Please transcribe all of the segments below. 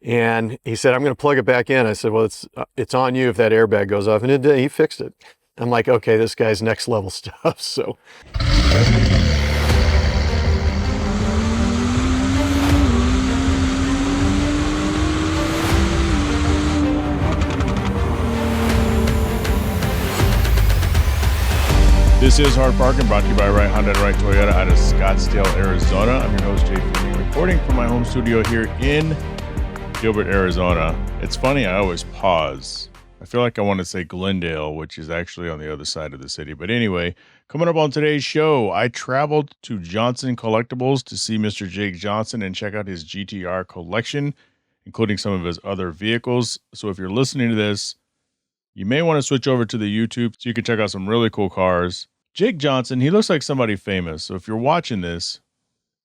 And he said, I'm going to plug it back in. I said, well, it's on you if that airbag goes off. And he fixed it. I'm like, okay, this guy's next level stuff. So. This is Hard Parking, brought to you by Right Honda and Right Toyota out of Scottsdale, Arizona. I'm your host, Jhae Pfenning, reporting from my home studio here in Gilbert, Arizona. It's funny, I always pause. I feel like I want to say Glendale, which is actually on the other side of the city. But anyway, coming up on today's show, I traveled to Johnson Collectibles to see Mr. Jake Johnson and check out his GT-R collection, including some of his other vehicles. So if you're listening to this, you may want to switch over to the YouTube so you can check out some really cool cars. Jake Johnson, he looks like somebody famous. So if you're watching this,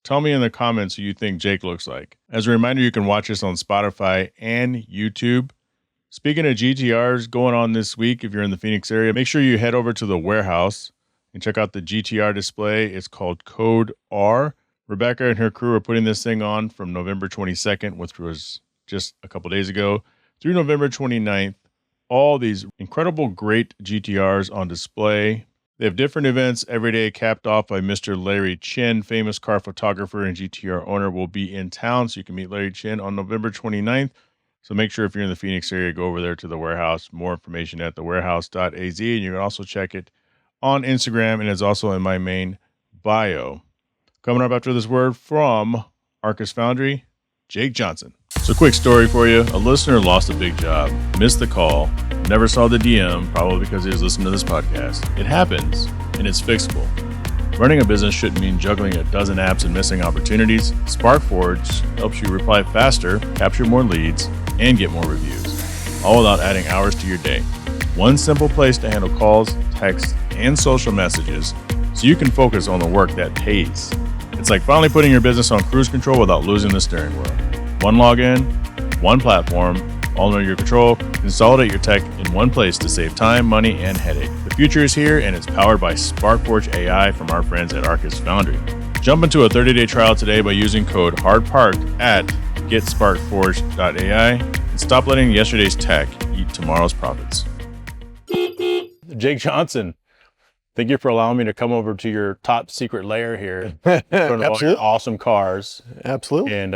tell me in the comments who you think Jake looks like. As a reminder, you can watch this on Spotify and YouTube. Speaking of GTRs going on this week, if you're in the Phoenix area, make sure you head over to the warehouse and check out the GT-R display. It's called Code R. Rebecca and her crew are putting this thing on from November 22nd, which was just a couple days ago, through November 29th. All these incredible, great GTRs on display. They have different events every day, capped off by Mr. Larry Chen, famous car photographer and GTR owner, will be in town. So you can meet Larry Chen on November 29th. So make sure if you're in the Phoenix area, go over there to the warehouse. More information at thewarehouse.az. And you can also check it on Instagram, and it's also in my main bio. Coming up after this word from Arcus Foundry, Jake Johnson. So quick story for you. A listener lost a big job, missed the call, never saw the DM, probably because he was listening to this podcast. It happens, and it's fixable. Running a business shouldn't mean juggling a dozen apps and missing opportunities. SparkForge helps you reply faster, capture more leads, and get more reviews, all without adding hours to your day. One simple place to handle calls, texts, and social messages so you can focus on the work that pays. It's like finally putting your business on cruise control without losing the steering wheel. One login, one platform, all under your control. Consolidate your tech in one place to save time, money, and headache. The future is here, and it's powered by SparkForge AI from our friends at Arcus Foundry. Jump into a 30-day trial today by using code HARDPARKED at getsparkforge.ai and stop letting yesterday's tech eat tomorrow's profits. Jake Johnson, thank you for allowing me to come over to your top secret lair here in front of all your awesome cars. Absolutely. And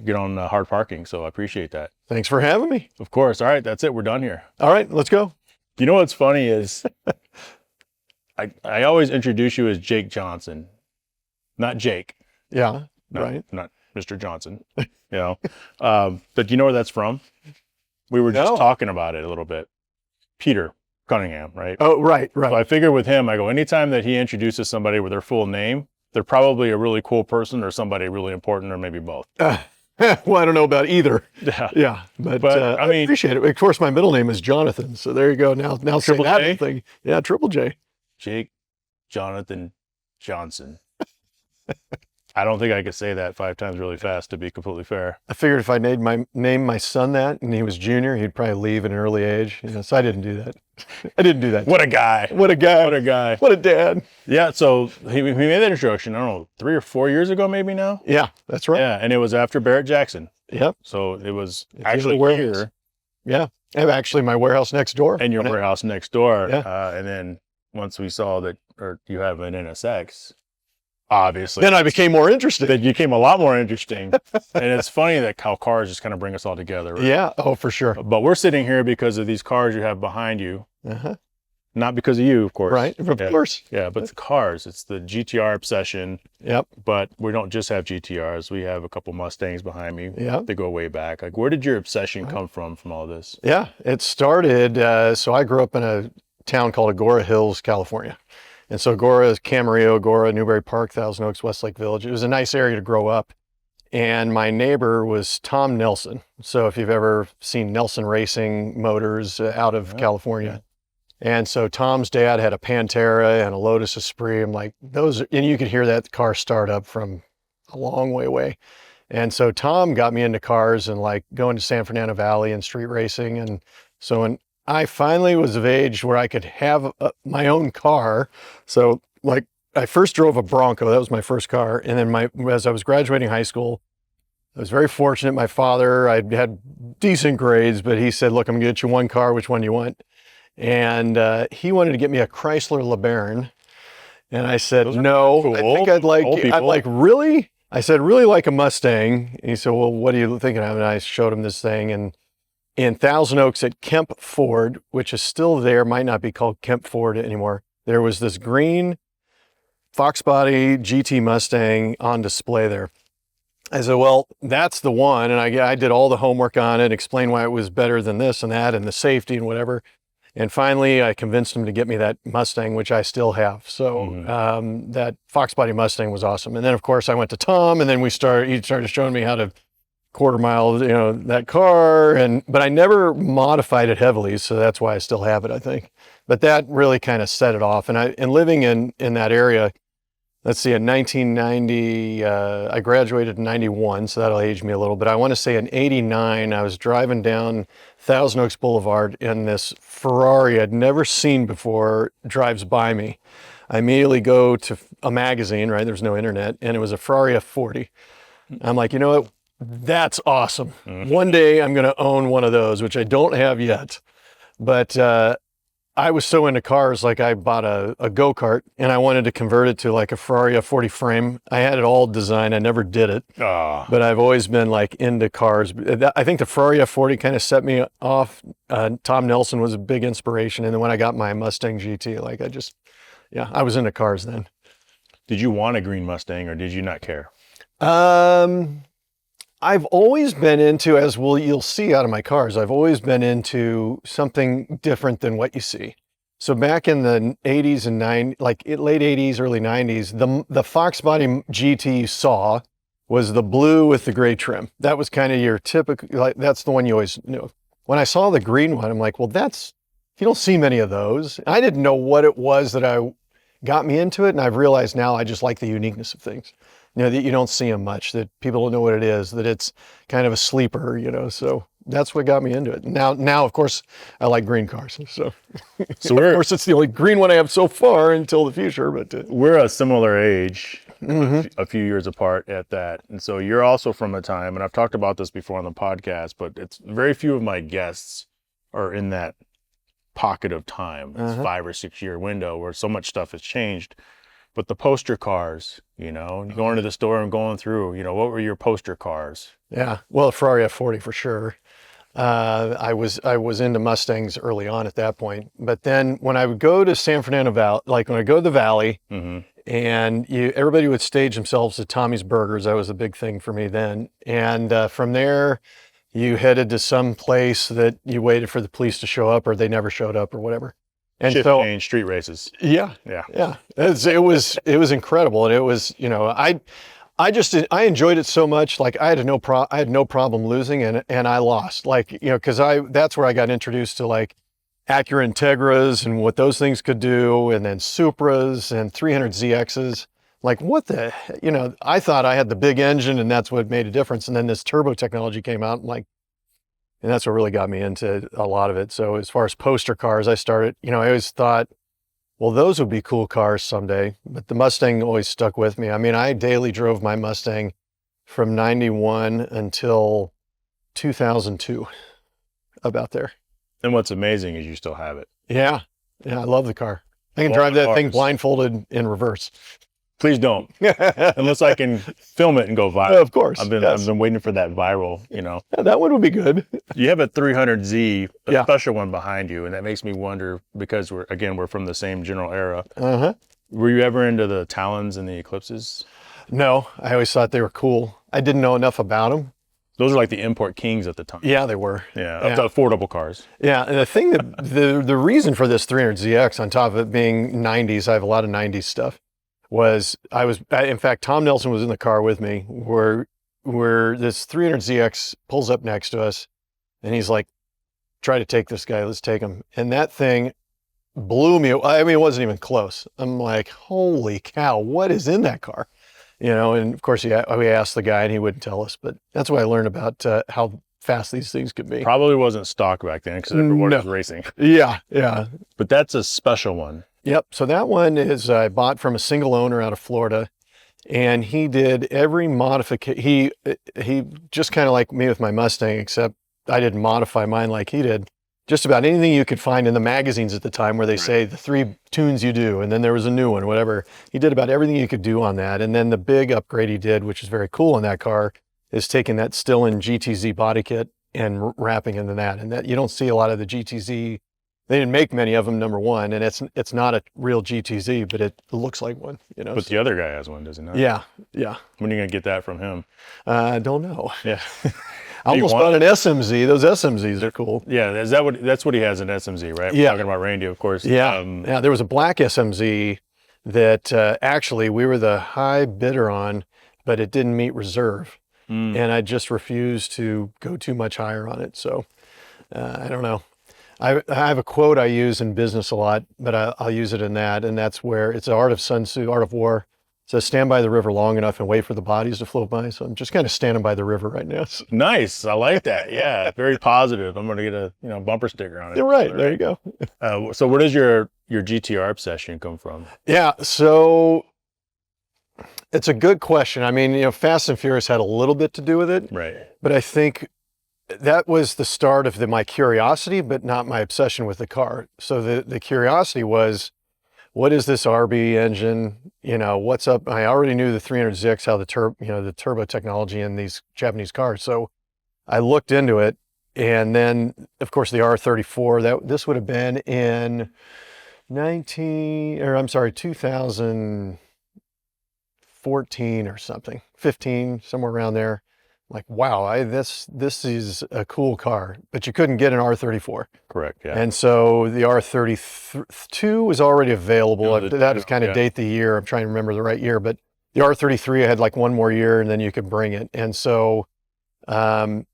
get on hard parking. So I appreciate that. Thanks for having me. Of course. All right. That's it. We're done here. All right, let's go. You know what's funny is I always introduce you as Jake Johnson, not Jake. Yeah, right. Not Mr. Johnson, you know. But you know where that's from? We were just talking about it a little bit. Peter Cunningham, right? Oh, right. So I figured with him, I go, anytime that he introduces somebody with their full name, they're probably a really cool person or somebody really important, or maybe both. Well, I don't know about either. Yeah. But I mean, I appreciate it. Of course, my middle name is Jonathan. So there you go. Now Triple say that J? thing. Yeah, Triple J. Jake Jonathan Johnson. I don't think I could say that 5 times really fast, to be completely fair. I figured if I named my son that and he was junior, he'd probably leave at an early age. So I didn't do that. I didn't do that. What a guy. What a guy. What a guy. What a dad. Yeah, so he made that introduction, I don't know, 3 or 4 years ago maybe now? Yeah, that's right. Yeah, and it was after Barrett Jackson. Yep. So it was It's actually your here. Yeah. And actually my warehouse next door. And your warehouse next door. Yeah. And then once we saw that you have an NSX, obviously. Then I became more interested. That you became a lot more interesting. And it's funny that how cars just kind of bring us all together. Right? Yeah. Oh, for sure. But we're sitting here because of these cars you have behind you. Uh-huh. Not because of you, of course. Right. Of course. Yeah, but the cars. It's the GTR obsession. Yep. But we don't just have GTRs. We have a couple Mustangs behind me. Yeah. They go way back. Like, where did your obsession come from all this? Yeah. It started, so I grew up in a town called Agora Hills, California. And so Agora is Camarillo, Agora, Newberry Park, Thousand Oaks, Westlake Village. It was a nice area to grow up. And my neighbor was Tom Nelson. So if you've ever seen Nelson Racing Motors out of California. Yeah. And so Tom's dad had a Pantera and a Lotus Esprit. I'm like, those, and you could hear that car start up from a long way away. And so Tom got me into cars and like going to San Fernando Valley and street racing. And so when I finally was of age where I could have my own car. So like I first drove a Bronco, that was my first car. And then as I was graduating high school, I was very fortunate. My father, I had decent grades, but he said, look, I'm gonna get you one car. Which one do you want? And he wanted to get me a Chrysler LeBaron. And I said, no, cool. I think I'd like, really? I said, really like a Mustang. And he said, well, what are you thinking of? And I showed him this thing. And in Thousand Oaks at Kemp Ford, which is still there, might not be called Kemp Ford anymore. There was this green Foxbody GT Mustang on display there. I said, well, that's the one. And I did all the homework on it, explained why it was better than this and that and the safety and whatever. And finally, I convinced him to get me that Mustang, which I still have. So that Foxbody Mustang was awesome. And then, of course, I went to Tom, and then he started showing me how to quarter mile, that car. But I never modified it heavily, so that's why I still have it, I think. But that really kind of set it off. And living in that area, let's see, in 1990, I graduated in 91, so that'll age me a little bit. I want to say in 89, I was driving down Thousand Oaks Boulevard, and this Ferrari I'd never seen before drives by me. I immediately go to a magazine, right? There's no internet, and it was a Ferrari F40. I'm like, you know what? That's awesome. One day I'm going to own one of those, which I don't have yet. But I was so into cars, like I bought a go-kart and I wanted to convert it to like a Ferrari F40 frame. I had it all designed. I never did it, but I've always been like into cars. I think the Ferrari F40 kind of set me off. Tom Nelson was a big inspiration. And then when I got my Mustang GT, like I was into cars then. Did you want a green Mustang or did you not care? I've always been into, you'll see out of my cars, I've always been into something different than what you see. So back in the 80s and late 80s, early 90s, the Foxbody GT you saw was the blue with the gray trim. That was kind of your typical, that's the one you always knew. When I saw the green one, I'm like, well, you don't see many of those. I didn't know what it was that got me into it. And I've realized now I just like the uniqueness of things. That you don't see them much, that people don't know what it is, that it's kind of a sleeper, so that's what got me into it. Now, of course, I like green cars. So of course, it's the only green one I have so far until the future. But we're a similar age, a few years apart at that. And so you're also from a time, and I've talked about this before on the podcast, but it's very few of my guests are in that pocket of time, this 5 or 6 year window where so much stuff has changed. But the poster cars, going to the store and going through, what were your poster cars? Yeah, well, a Ferrari F40 for sure. I was into Mustangs early on at that point. But then when I would go to San Fernando Valley, like when I go to the Valley, and everybody would stage themselves at Tommy's Burgers. That was a big thing for me then. And from there, you headed to some place that you waited for the police to show up, or they never showed up, or whatever. And shift change, street races. Yeah. It was incredible, and it was, I enjoyed it so much. Like I had no problem losing, and I lost. Like because that's where I got introduced to like Acura Integras and what those things could do, and then Supras and 300ZXs. Like what I thought I had the big engine, and that's what made a difference. And then this turbo technology came out, and that's what really got me into a lot of it. So as far as poster cars, I started, I always thought, well, those would be cool cars someday. But the Mustang always stuck with me. I mean, I daily drove my Mustang from 91 until 2002, about there. And what's amazing is you still have it. Yeah, I love the car. I can drive that thing blindfolded in reverse. Please don't, unless I can film it and go viral. Of course. I've been waiting for that viral, Yeah, that one would be good. You have a 300Z, a special one behind you, and that makes me wonder, because we're from the same general era. Were you ever into the Talons and the Eclipses? No, I always thought they were cool. I didn't know enough about them. Those are like the import kings at the time. Yeah, they were. Yeah, affordable cars. Yeah, and the thing the reason for this 300ZX, on top of it being 90s, I have a lot of 90s stuff, was in fact, Tom Nelson was in the car with me where this 300ZX pulls up next to us, and he's like, try to take this guy, let's take him. And that thing blew me. I mean, it wasn't even close. I'm like, holy cow, what is in that car? And of course we asked the guy and he wouldn't tell us, but that's what I learned about how fast these things could be. Probably wasn't stock back then because everyone was racing. Yeah. But that's a special one. Yep. So that one is I bought from a single owner out of Florida, and he did every modification. He just kind of like me with my Mustang, except I didn't modify mine like he did. Just about anything you could find in the magazines at the time where they say the 3 tunes you do, and then there was a new one, whatever. He did about everything you could do on that. And then the big upgrade he did, which is very cool in that car, is taking that Stillen GTZ body kit and wrapping into that. And that you don't see a lot of the GTZ. They didn't make many of them, number one, and it's not a real GTZ, but it looks like one, you know. But the other guy has one, does he not? Yeah. When are you gonna get that from him? I don't know. Yeah. I almost bought an SMZ. Those SMZs are cool. Yeah, that's what he has, an SMZ, right? Yeah. We're talking about Randy, of course. Yeah. There was a black SMZ that actually we were the high bidder on, but it didn't meet reserve. And I just refused to go too much higher on it. So I don't know. I have a quote I use in business a lot, but I'll use it in that. And that's where it's the art of Sun Tzu, art of war. So stand by the river long enough and wait for the bodies to float by. So I'm just kind of standing by the river right now. Nice. I like that. Yeah. Very positive. I'm going to get a bumper sticker on it. You're right. There you go. So where does your GT-R obsession come from? Yeah. So it's a good question. I mean, Fast and Furious had a little bit to do with it. Right. But I think that was the start of my curiosity, but not my obsession with the car. So the curiosity was, what is this RB engine? What's up? I already knew the 300ZX, how the turbo technology in these Japanese cars. So I looked into it, and then of course the R34. This would have been in 2014 or something, 15, somewhere around there. Like, wow, this is a cool car, but you couldn't get an R34. Correct, yeah. And so the R32 was already available. That was kind of date the year. I'm trying to remember the right year, but the R33 had like one more year and then you could bring it. And so I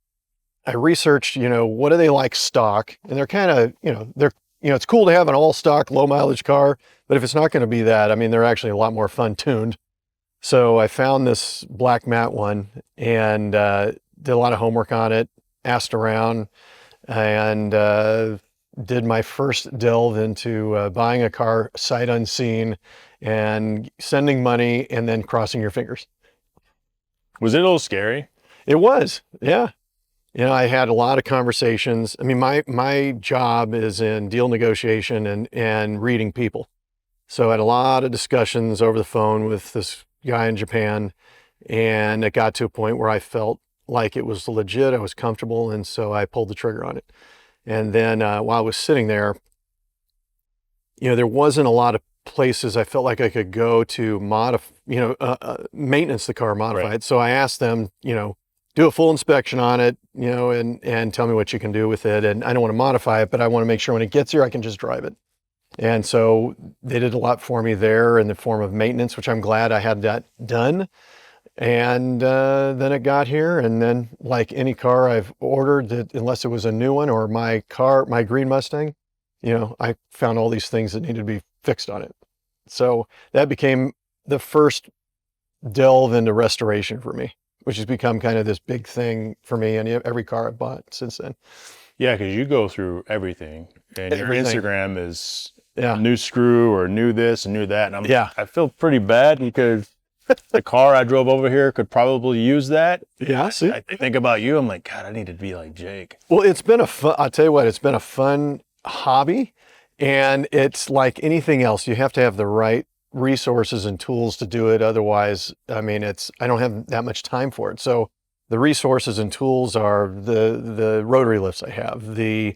researched, what do they like stock? And they're kind of, it's cool to have an all stock, low mileage car, but if it's not going to be that, I mean, they're actually a lot more fun tuned. So I found this black matte one and did a lot of homework on it, asked around, and did my first delve into buying a car sight unseen and sending money and then crossing your fingers. Was it a little scary? It was, yeah. I had a lot of conversations. I mean, my job is in deal negotiation and reading people. So I had a lot of discussions over the phone with this guy in Japan, and it got to a point where I felt like it was legit, I was comfortable, and so I pulled the trigger on it. And then while I was sitting there, there wasn't a lot of places I felt like I could go to maintenance the car, modify Right. it. So I asked them, do a full inspection on it, and tell me what you can do with it. And I don't want to modify it, but I want to make sure when it gets here, I can just drive it. And so they did a lot for me there in the form of maintenance, which I'm glad I had that done. And then it got here, and then like any car I've ordered, unless it was a new one or my green Mustang, I found all these things that needed to be fixed on it. So that became the first delve into restoration for me, which has become kind of this big thing for me in every car I've bought since then. Yeah, because you go through everything, and your Instagram is new screw or new this and new that. And I feel pretty bad because the car I drove over here could probably use that. Yeah, see? I think about you, I'm like, God, I need to be like Jake. Well, it's been I'll tell you what, it's been a fun hobby, and it's like anything else. You have to have the right resources and tools to do it. Otherwise, I mean, I don't have that much time for it. So the resources and tools are the rotary lifts I have, the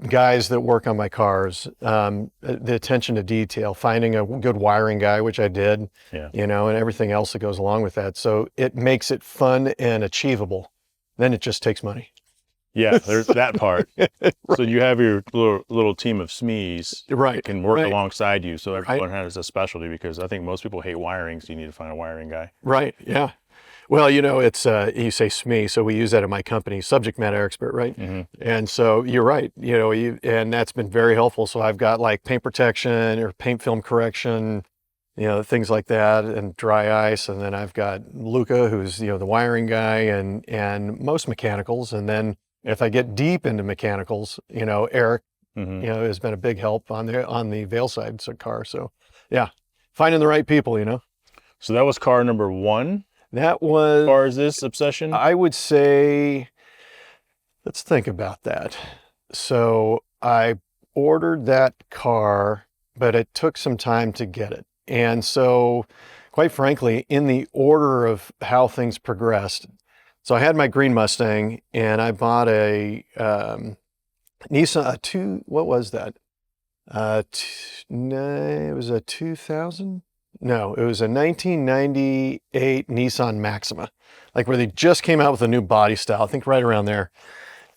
guys that work on my cars, the attention to detail, finding a good wiring guy, which I did, and everything else that goes along with that. So it makes it fun and achievable. Then it just takes money. Yeah, there's that part. Right. So you have your little team of SMEs that can work alongside you. So everyone has a specialty, because I think most people hate wiring, so you need to find a wiring guy. Right, yeah. Well, it's, you say SME, so we use that in my company, subject matter expert, right? Mm-hmm. And so you're right, and that's been very helpful. So I've got like paint protection or paint film correction, things like that, and dry ice. And then I've got Luca, who's, the wiring guy, and most mechanicals. And then if I get deep into mechanicals, Eric, has been a big help on the Veilside car. So yeah, finding the right people, So that was car number 1 That as was, far as this obsession? I would say, let's think about that. So I ordered that car, but it took some time to get it. And so, quite frankly, in the order of how things progressed, so I had my green Mustang and I bought a Nissan, what was that? No, it was a 2000? No, it was a 1998 Nissan Maxima, like where they just came out with a new body style, I think right around there.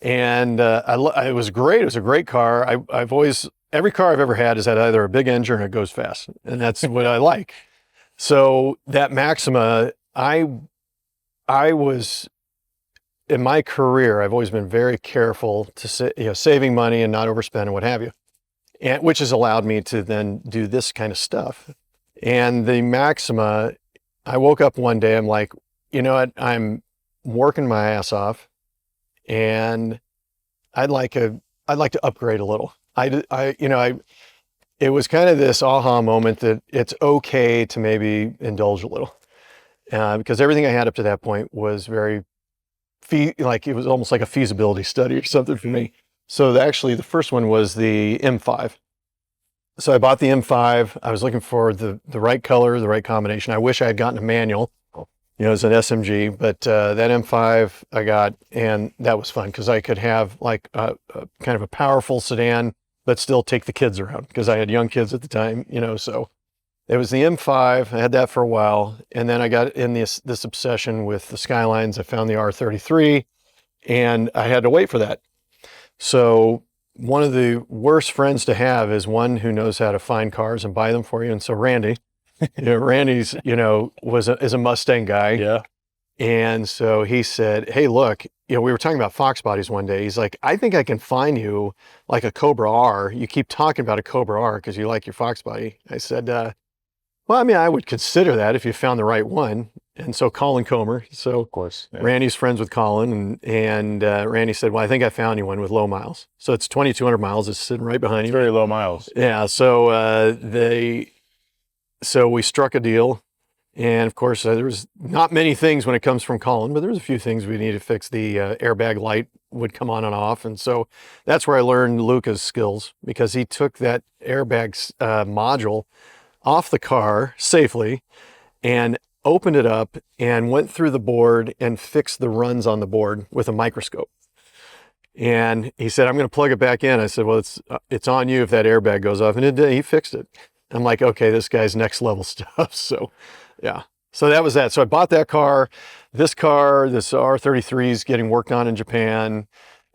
And it was great. It was a great car. I've always, every car I've ever had has had either a big engine or it goes fast. And that's what I like. So that Maxima, I was, in my career, I've always been very careful to saving money and not overspend and what have you. And which has allowed me to then do this kind of stuff. And the Maxima, I woke up one day, I'm like, you know what? I'm working my ass off and I'd like to upgrade a little. It was kind of this aha moment that it's okay to maybe indulge a little, because everything I had up to that point was very, like it was almost like a feasibility study or something for me. So actually the first one was the M5. So I bought the M5. I was looking for the right color, the right combination. I wish I had gotten a manual, as an SMG, but that M5 I got, and that was fun because I could have like a kind of a powerful sedan, but still take the kids around because I had young kids at the time, so it was the M5. I had that for a while. And then I got in this obsession with the Skylines. I found the R33 and I had to wait for that. So one of the worst friends to have is one who knows how to find cars and buy them for you. And so Randy, Randy's, is a Mustang guy. Yeah. And so he said, hey, look, we were talking about Foxbodies one day. He's like, I think I can find you like a Cobra R. You keep talking about a Cobra R because you like your Foxbody. I said, well, I mean, I would consider that if you found the right one. And so Colin Comer, so Of course. Yeah. Randy's friends with Colin, and Randy said, well, I think I found you one with low miles. So it's 2,200 miles. It's sitting right behind It's you. very low miles. Yeah. So so we struck a deal. And of course, there was not many things when it comes from Colin, but there was a few things we needed to fix. The airbag light would come on and off. And so that's where I learned Luca's skills, because he took that airbag module off the car safely and opened it up and went through the board and fixed the runs on the board with a microscope. And he said, I'm going to plug it back in. I said, well, it's on you if that airbag goes off. And he fixed it. I'm like, okay, this guy's next level stuff. So yeah, so that was that. So I bought that car, this R33 is getting worked on in Japan.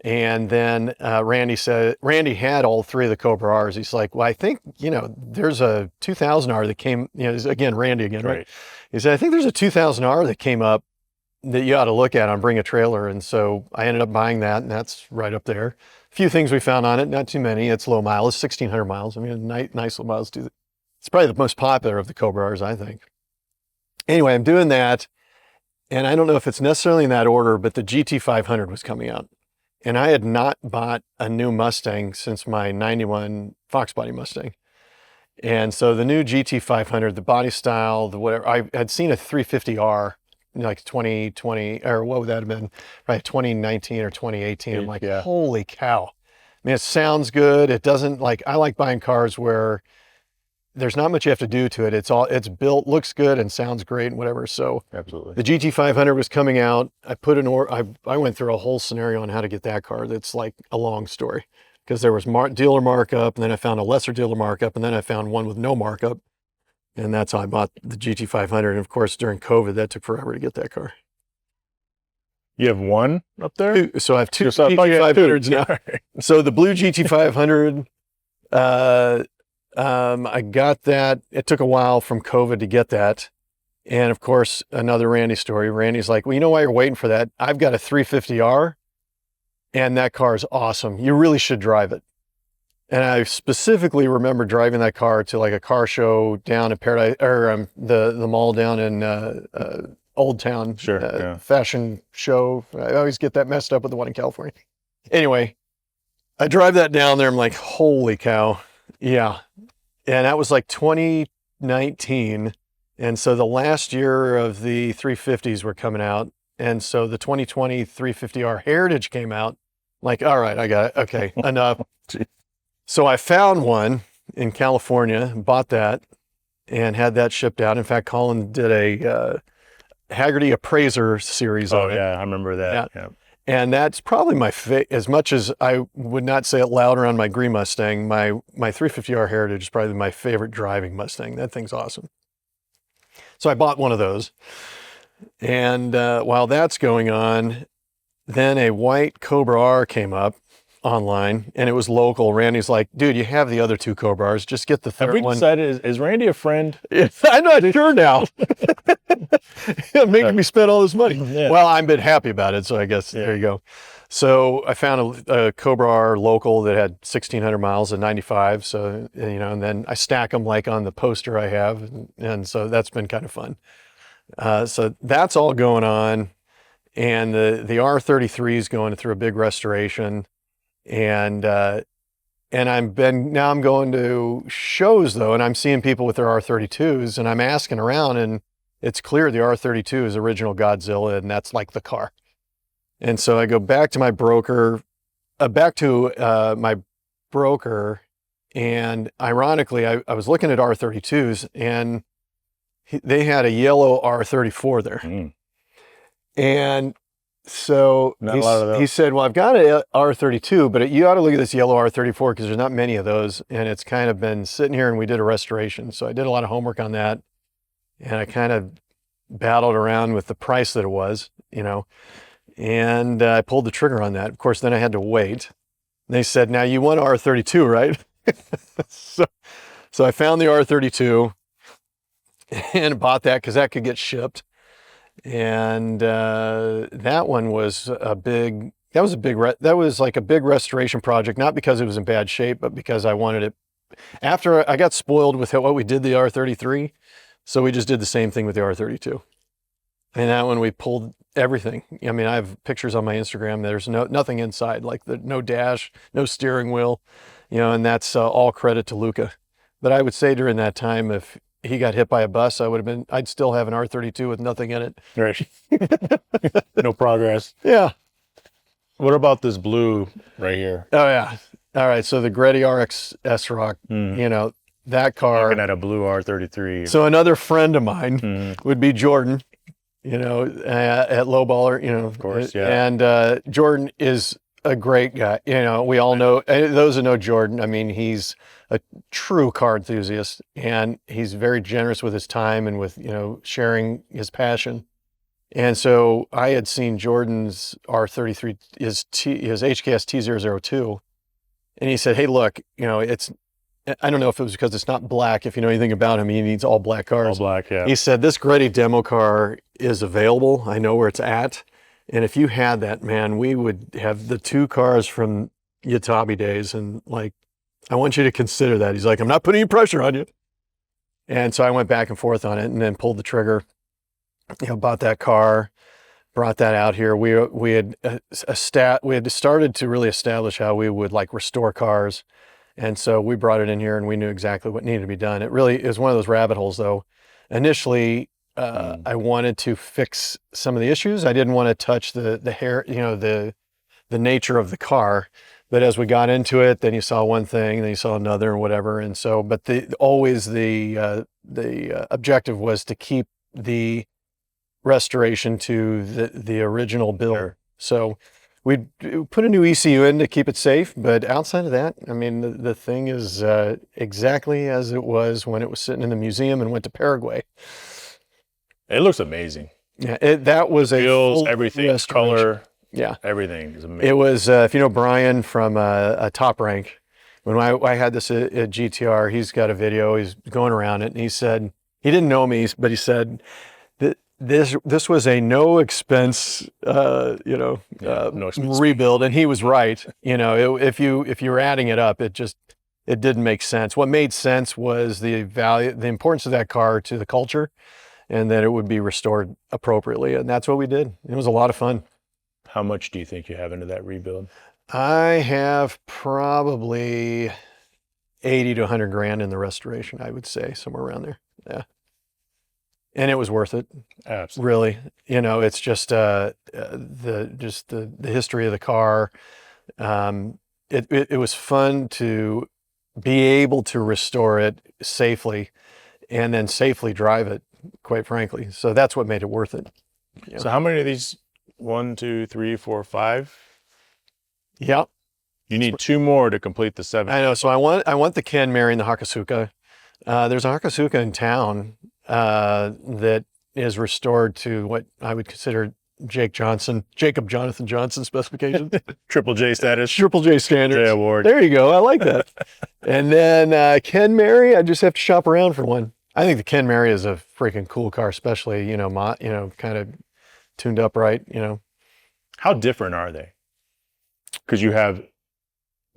And then Randy had all 3 of the Cobra Rs. He's like, well, I think, there's a 2000R that came, again, Randy again, right? He said, I think there's a 2000R that came up that you ought to look at on Bring a Trailer. And so I ended up buying that, and that's right up there. A few things we found on it, not too many. It's low mileage, 1,600 miles. I mean, nice low miles too. It's probably the most popular of the Cobra Rs, I think. Anyway, I'm doing that. And I don't know if it's necessarily in that order, but the GT500 was coming out. And I had not bought a new Mustang since my 91 Foxbody Mustang. And so the new GT500, the body style, the whatever, I had seen a 350R, like 2020, or what would that have been? Probably 2019 or 2018. I'm like, yeah. Holy cow. I mean, it sounds good. It doesn't, I like buying cars where there's not much you have to do to it. It's built, looks good and sounds great and whatever. So Absolutely. the GT500 was coming out. I put an order, I went through a whole scenario on how to get that car. That's like a long story, because there was dealer markup, and then I found a lesser dealer markup, and then I found one with no markup. And that's how I bought the GT500. And of course, during COVID, that took forever to get that car. You have one up there? So I have 2 So I thought you had GT500s now. two. So the blue GT500, I got that. It took a while from COVID to get that. And of course, another Randy story. Randy's like, well, you know why you're waiting for that? I've got a 350R and that car is awesome. You really should drive it. And I specifically remember driving that car to like a car show down at Paradise, or the mall down in Old Town. Sure, yeah. Fashion show. I always get that messed up with the one in California. Anyway, I drive that down there. I'm like, holy cow. Yeah. And that was like 2019. And so the last year of the 350s were coming out. And so the 2020 350R Heritage came out. Like, all right, I got it. Okay, enough. So I found one in California, bought that, and had that shipped out. In fact, Colin did a Haggerty Appraiser series on it. Yeah, I remember that. Yeah. And that's probably my as much as I would not say it louder on my green Mustang, my 350R Heritage is probably my favorite driving Mustang. That thing's awesome. So I bought one of those. And while that's going on, then a white Cobra R came up online, and it was local. Randy's like, dude, you have the other two Cobra Rs, just get the third one. Have we decided, is Randy a friend? I'm not sure now. Making me spend all this money. Yeah. Well, I've been happy about it, so I guess there you go. So I found a Cobra R local that had 1,600 miles at 95. So, and then I stack them like on the poster I have. And so that's been kind of fun. So that's all going on. And the R33 is going through a big restoration. And I'm going to shows though, and I'm seeing people with their R32s, and I'm asking around, and it's clear the R32 is original Godzilla, and that's like the car. And so I go back to my broker, and ironically, I was looking at R32s, and they had a yellow R34 there. And so he said, well, I've got an R32, but you ought to look at this yellow R34 because there's not many of those, and it's kind of been sitting here, and we did a restoration. So I did a lot of homework on that, and I kind of battled around with the price that it was, and I pulled the trigger on that. Of course, then I had to wait. They said, now you want R32, right? So I found the R32 and bought that because that could get shipped. And that one was that was like a big restoration project, not because it was in bad shape, but because I wanted it. After I got spoiled with what we did the R33, so we just did the same thing with the R32. And that one we pulled everything. I mean, I have pictures on my Instagram. There's nothing inside, like no dash, no steering wheel, and that's all credit to Luca. But I would say during that time, if he got hit by a bus, I'd still have an R32 with nothing in it. Right. No progress. Yeah. What about this blue right here? Oh yeah. All right. So the GReddy RX Rock, that car. Looking at a blue R33. So another friend of mine would be Jordan, at Lowballer, Of course, yeah. And Jordan is a great guy. We all know, those who know Jordan, I mean, he's a true car enthusiast, and he's very generous with his time and with, sharing his passion. And so I had seen Jordan's R33, his HKS T002, and he said, hey, look, I don't know if it was because it's not black. If you know anything about him, he needs all black cars. All black, yeah. He said, this GReddy demo car is available. I know where it's at. And if you had that, man, we would have the two cars from Yatabi days. And I want you to consider that. He's like, I'm not putting any pressure on you. And so I went back and forth on it and then pulled the trigger, bought that car, brought that out here. We had started to really establish how we would restore cars. And so we brought it in here and we knew exactly what needed to be done. It really is one of those rabbit holes though. Initially, I wanted to fix some of the issues. I didn't want to touch the hair, the nature of the car. But as we got into it, then you saw one thing, then you saw another and whatever. And so, but the objective was to keep the restoration to the original build. Sure. So we put a new ECU in to keep it safe. But outside of that, I mean, the thing is exactly as it was when it was sitting in the museum and went to Paraguay. It looks amazing. Yeah, that was a full everything, color. Yeah, everything is amazing. It was, if you know Brian from Top Rank, when I had this at GT-R, he's got a video, he's going around it, and he said, he didn't know me, but he said, this was a no expense, no expense rebuild, and he was right. If you were adding it up, it didn't make sense. What made sense was the importance of that car to the culture, and that it would be restored appropriately, and that's what we did. It was a lot of fun. How much do you think you have into that rebuild? I have probably 80 to 100 grand in the restoration, I would say, somewhere around there. Yeah. and it was worth it. Absolutely. Really, it's just the history of the car. It was fun to be able to restore it safely and then safely drive it, quite frankly. So that's what made it worth it. Yeah. So how many of these? 1, 2, 3, 4, 5? Yeah. You need 2 more to complete the 7. I know. So I want the Ken marrying the Hakasuka. There's a Hakasuka in town that is restored to what I would consider Jacob Jonathan Johnson specifications. Triple J status. Triple J standards. J award. There you go. I like that. And then Ken Mary, I just have to shop around for one. I think the Ken Mary is a freaking cool car, especially, kind of tuned up right, How different are they? Because you have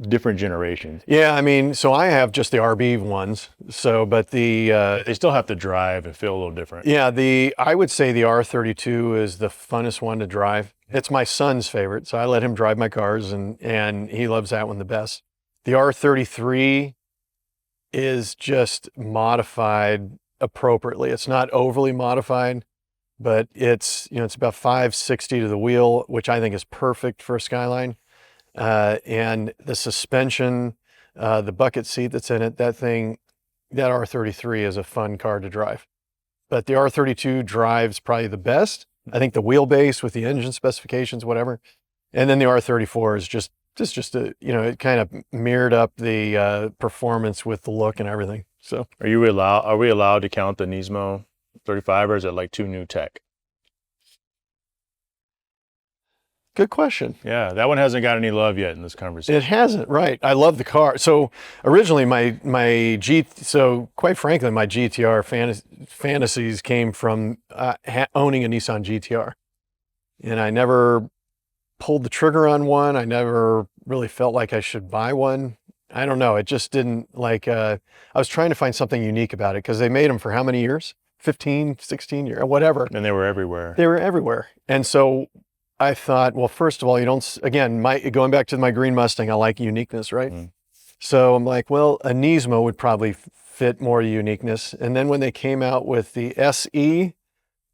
different generations. Yeah, I mean, so I have just the RB ones. So, but They still have to drive and feel a little different. yeah, I would say the R32 is the funnest one to drive. It's my son's favorite, so I let him drive my cars, and he loves that one the best. The R33 is just modified appropriately. It's not overly modified, but it's about 560 to the wheel, which I think is perfect for a Skyline. And the suspension, the bucket seat that's in it, that R33 is a fun car to drive. But the R32 drives probably the best. I think the wheelbase with the engine specifications, whatever. And then the R34 is just it kind of mirrored up the performance with the look and everything. So Are we allowed to count the Nismo 35, or is it like too new tech? good question. Yeah, that one hasn't got any love yet in this conversation. It hasn't, right. I love the car. So originally quite frankly, my GT-R fantasies came from owning a Nissan GT-R. And I never pulled the trigger on one. I never really felt like I should buy one. I don't know. It just didn't I was trying to find something unique about it because they made them for how many years? 15, 16 years, whatever. And they were everywhere. They were everywhere. And so I thought, well, first of all, going back to my green Mustang, I like uniqueness, right? Mm. So I'm like, well, a Nismo would probably fit more uniqueness. And then when they came out with the SE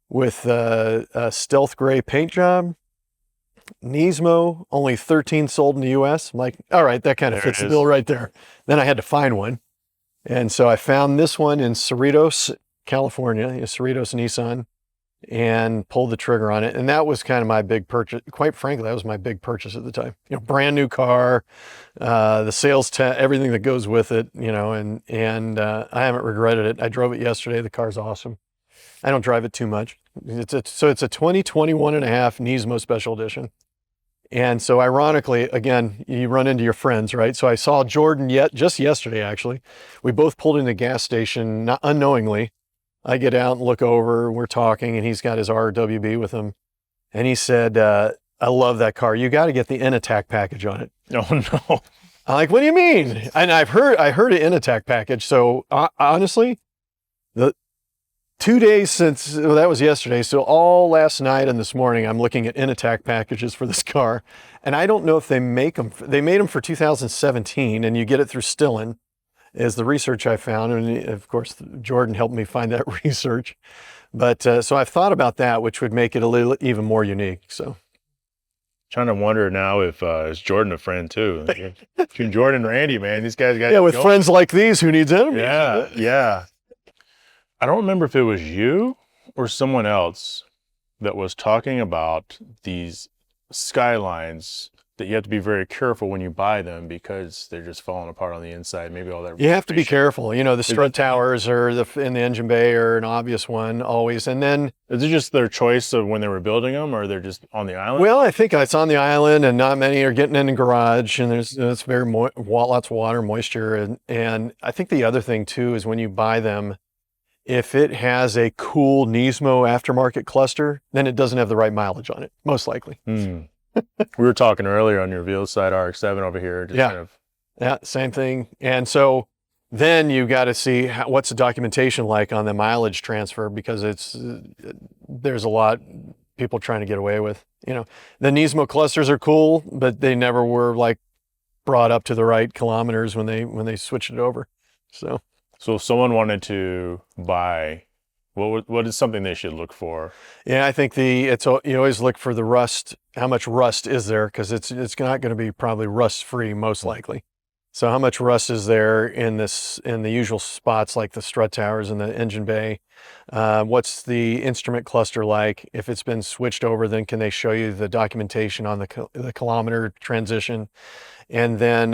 with a stealth gray paint job, Nismo, only 13 sold in the US. I'm like, all right, that kind of fits the bill right there. Then I had to find one. And so I found this one in Cerritos, California, Cerritos Nissan, and pulled the trigger on it. And that was kind of my big purchase. Quite frankly, that was my big purchase at the time. Brand new car, the sales everything that goes with it, and I haven't regretted it. I drove it yesterday. The car's awesome. I don't drive it too much. It's a 2021 and a half Nismo Special Edition. And so ironically, again, you run into your friends, right? So I saw Jordan just yesterday, actually. We both pulled in the gas station, not unknowingly. I get out and look over, we're talking, and he's got his RWB with him. And he said, I love that car. You got to get the in-attack package on it. Oh, no. I'm like, what do you mean? And I heard an in-attack package. So honestly, the 2 days since, well, that was yesterday. So all last night and this morning, I'm looking at in-attack packages for this car. And I don't know if they make them. They made them for 2017, and you get it through Stillen, is the research I found. And of course, Jordan helped me find that research. But so I've thought about that, which would make it a little even more unique. So trying to wonder now if is Jordan a friend too? Between Jordan and Randy, man, these guys got with friends like these, who needs enemies? Yeah. I don't remember if it was you or someone else that was talking about these Skylines that you have to be very careful when you buy them because they're just falling apart on the inside. Maybe all that. You have to be careful. The strut towers in the engine bay are an obvious one always. And then is it just their choice of when they were building them, or they're just on the island? Well, I think it's on the island, and not many are getting in the garage, and it's very lots of water, moisture, and I think the other thing too is when you buy them, if it has a cool Nismo aftermarket cluster, then it doesn't have the right mileage on it, most likely. We were talking earlier on your Veilside RX-7 over here. Yeah, same thing. And so then you got to see what's the documentation like on the mileage transfer, because there's a lot people trying to get away with. The Nismo clusters are cool, but they never were brought up to the right kilometers when they switched it over. So if someone wanted to buy What is something they should look for? Yeah, I think you always look for the rust. How much rust is there? Because it's not going to be probably rust free, most likely. So how much rust is there in the usual spots like the strut towers and the engine bay? What's the instrument cluster like? If it's been switched over, then can they show you the documentation on the kilometer transition? And then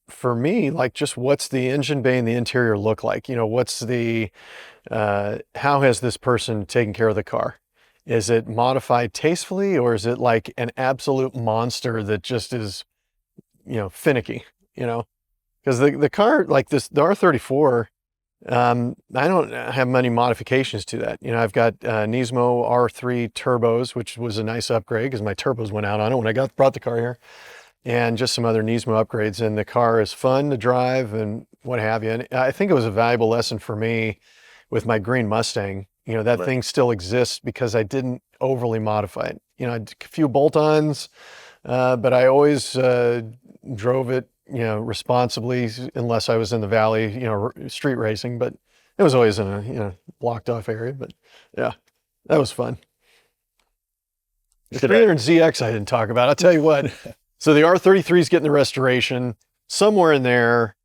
for me, like, just what's the engine bay and the interior look like? You know, what's the how has this person taken care of the car? Is it modified tastefully, or is it like an absolute monster that just is, you know, finicky, you know? Because the car like this, the R34, I don't have many modifications to that. You know, I've got Nismo R3 turbos, which was a nice upgrade because my turbos went out on it when I brought the car here, and just some other Nismo upgrades. And the car is fun to drive and what have you. And I think it was a valuable lesson for me with my green Mustang. You know, that thing still exists because I didn't overly modify it. You know, I did a few bolt-ons, but I always drove it, you know, responsibly, unless I was in the valley, you know, street racing, but it was always in a, you know, blocked off area. But yeah, that was fun. The 300ZX I didn't talk about. I'll tell you what. So the R33 is getting the restoration. Somewhere in there,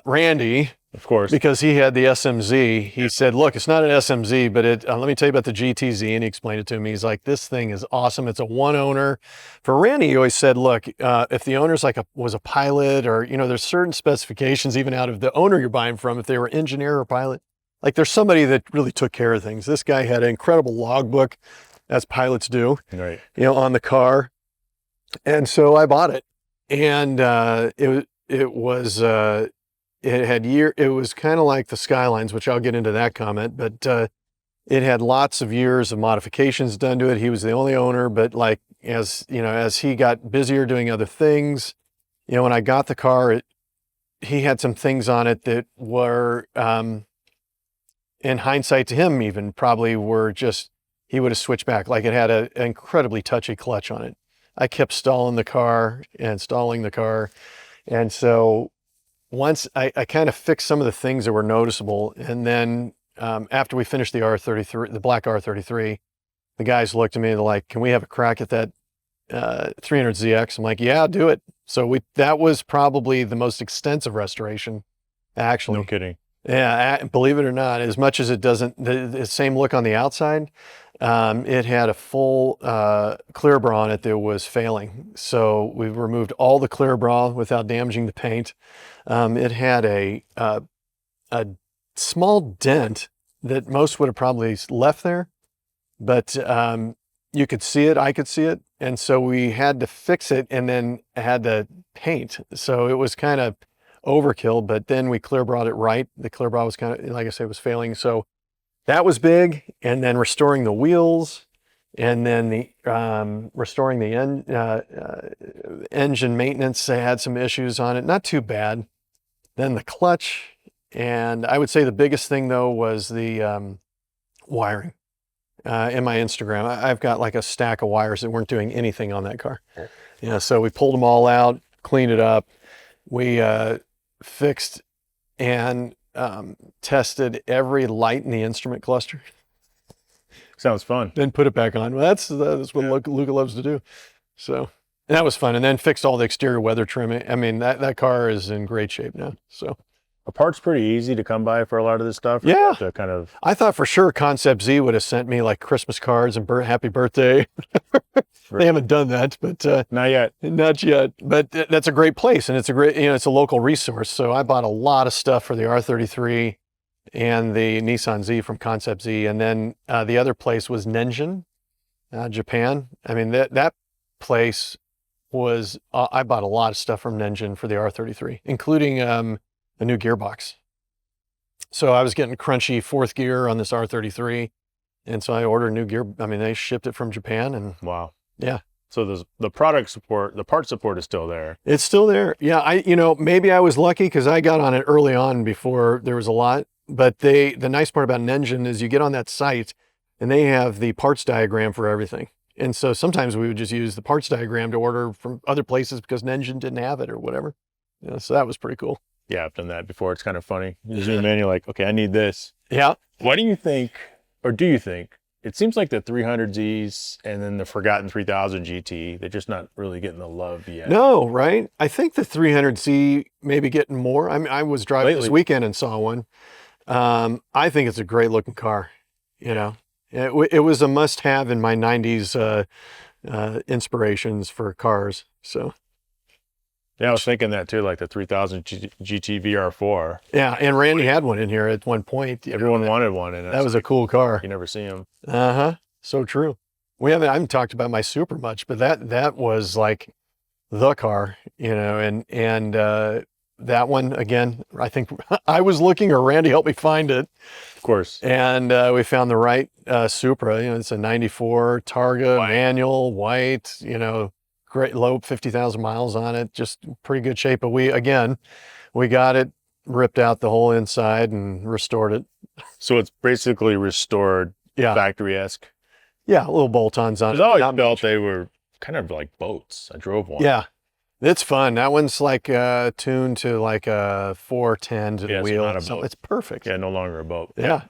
Randy, Of course. because he had the SMZ, he said, look, it's not an SMZ, but let me tell you about the GTZ. And he explained it to me. He's like, this thing is awesome. It's a one owner. For Randy, he always said, look, if the owner's was a pilot, or, you know, there's certain specifications even out of the owner you're buying from, if they were engineer or pilot, like there's somebody that really took care of things. This guy had an incredible logbook, as pilots do, Right. you know, on the car. And so I bought it, and it was kind of like the Skylines, which I'll get into that comment, but it had lots of years of modifications done to it. He was the only owner, but like, as you know, as he got busier doing other things, you know, when I got the car, he had some things on it that were, in hindsight to him even, probably were just, he would have switched back. Like, it had an incredibly touchy clutch on it. I kept stalling the car. And so once I kind of fixed some of the things that were noticeable, and then after we finished the R33, the black R33, the guys looked at me and they're like, can we have a crack at that 300ZX? I'm like, yeah, do it. So that was probably the most extensive restoration, actually. No kidding. Yeah, believe it or not, as much as it doesn't, the same look on the outside, it had a full clear bra on it that was failing. So we removed all the clear bra without damaging the paint. It had a small dent that most would have probably left there, but you could see it, I could see it. And so we had to fix it and then had to paint. So it was kind of overkill, but then we clear brought it right. The clear bra was kind of, like I said, was failing. So that was big. And then restoring the wheels, and then the restoring the engine maintenance. I had some issues on it, not too bad. Then the clutch, and I would say the biggest thing though was the wiring. In my Instagram, I've got like a stack of wires that weren't doing anything on that car. Yeah, so we pulled them all out, cleaned it up. We fixed and tested every light in the instrument cluster. Sounds fun. Then put it back on. Well, that's what Luca loves to do. So, and that was fun. And then fixed all the exterior weather trimming. I mean, that car is in great shape now. So. A part's pretty easy to come by for a lot of this stuff. Yeah. To kind of. I thought for sure Concept Z would have sent me like Christmas cards and happy birthday. They haven't done that, but Not yet. Not yet. But that's a great place, and it's a great, you know, it's a local resource. So I bought a lot of stuff for the R33 and the Nissan Z from Concept Z, and then the other place was Nenjin, Japan. I mean, that place was. I bought a lot of stuff from Nenjin for the R33, including a new gearbox. So I was getting crunchy fourth gear on this R33. And so I ordered a new gear. I mean, they shipped it from Japan, and Wow. yeah. So the product support, the part support is still there. It's still there. Yeah. You know, maybe I was lucky because I got on it early on before there was a lot, but the nice part about Nenjin is you get on that site and they have the parts diagram for everything. And so sometimes we would just use the parts diagram to order from other places because Nenjin didn't have it or whatever. Yeah, so that was pretty cool. Yeah, I've done that before. It's kind of funny. You zoom in, you're like, okay, I need this. Yeah. Why do you think, or do you think, it seems like the 300Zs and then the forgotten 3000 GT, they're just not really getting the love yet. No, right? I think the 300Z may be getting more. I mean, I was driving this weekend and saw one. I think it's a great looking car. You know, it was a must have in my 90s inspirations for cars. So. Yeah, I was thinking that too, like the 3000 GT VR4. Yeah, and Randy had one in here at one point. Everyone wanted one, and that was a cool car. You never see them. So true. I haven't talked about my Supra much, but that was like the car, you know, and that one again, I think I was looking, or Randy helped me find it. Of course. And we found the right Supra. You know, it's a 94 Targa, manual, white, you know, great low, 50,000 miles on it, just pretty good shape. But we got it, ripped out the whole inside and restored it. So it's basically restored, factory-esque. Yeah, little bolt-ons on it. I always felt they were kind of like boats. I drove one. Yeah, it's fun. That one's like tuned to like a 410 to the wheel. It's not a boat. It's perfect. Yeah, no longer a boat. Yeah.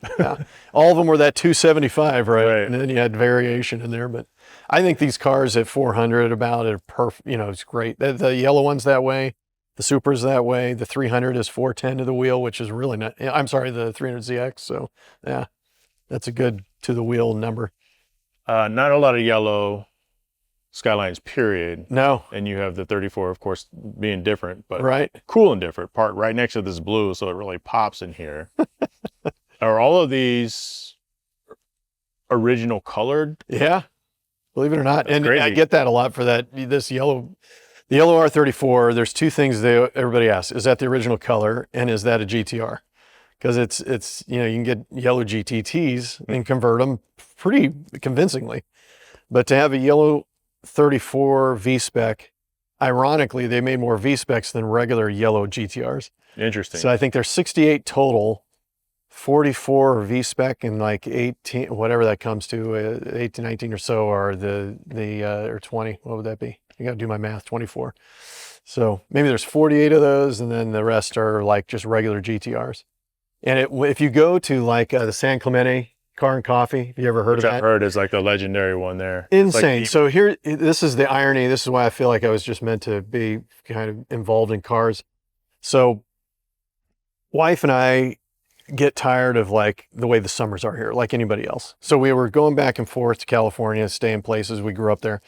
All of them were that 275, right? And then you had variation in there, but I think these cars at 400 about are perfect. You know, it's great. The yellow one's that way. The Supra's that way. The 300 is 410 to the wheel, which is really not. I'm sorry, the 300ZX. So yeah, that's a good to the wheel number. Not a lot of yellow Skylines, period. No. And you have the 34, of course, being different, but cool and different. Parked right next to this blue, so it really pops in here. Are all of these original colored? Yeah. Believe it or not. That's crazy. I get that a lot for this yellow. The yellow R34, there's two things everybody asks. Is that the original color? And is that a GT-R? Because it's you know, you can get yellow GTTs and convert them pretty convincingly. But to have a yellow 34 V-Spec, ironically, they made more V-Specs than regular yellow GT-Rs. Interesting. So I think there's 68 total, 44 V-Spec and like 18, whatever that comes to, 18, 19 or so are or 20, what would that be? You got to do my math, 24. So maybe there's 48 of those, and then the rest are like just regular GT-Rs. And if you go to like the San Clemente Car and Coffee, have you ever heard of that? I've heard is like the legendary one there. Insane. So here, this is the irony. This is why I feel like I was just meant to be kind of involved in cars. So wife and I get tired of like the way the summers are here, like anybody else. So we were going back and forth to California, staying places. We grew up there.